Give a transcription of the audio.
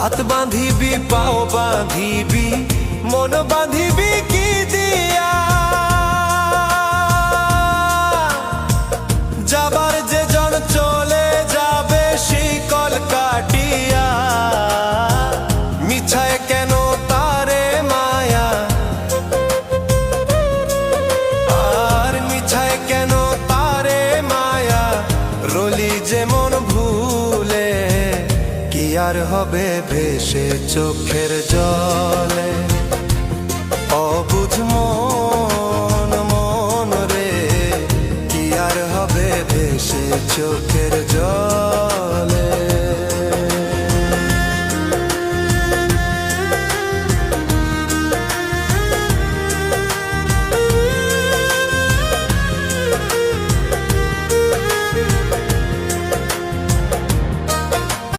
হাত বাঁধিবি পাও বাঁধিবি মন বাঁধিবি কি দিয়া যাবার যে জন চলে যাবে শিকল কাটিয়া মিছায় কেন তারে মায়া আর মিছায় কেন তারে মায়া রলি যেমন ভুলে কি আর হবে ভেসে চোখের জলে অবুঝ মন মন রে কি আর হবে ভেসে চোখে